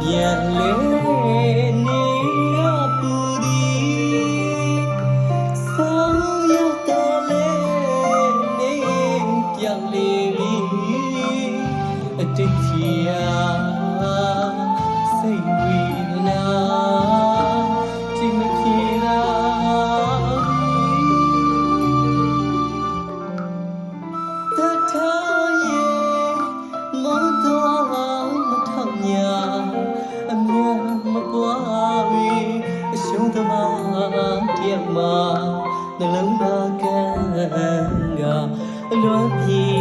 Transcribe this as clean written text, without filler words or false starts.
ပြန်လဲနေရပူသည်ဆောင်းရောက်တော့လဲနေပြောင်းလေပြီအတိတ်ချီယာစိတ်ဝေဒနာကြည့်မဖြေတာတထားရဲ့မောတော်မထောက်ညာအမြတ်မပွားပြီအရှုံးသမားတည်းမှာနှလုံးသားကံကအလွမ်းပြေ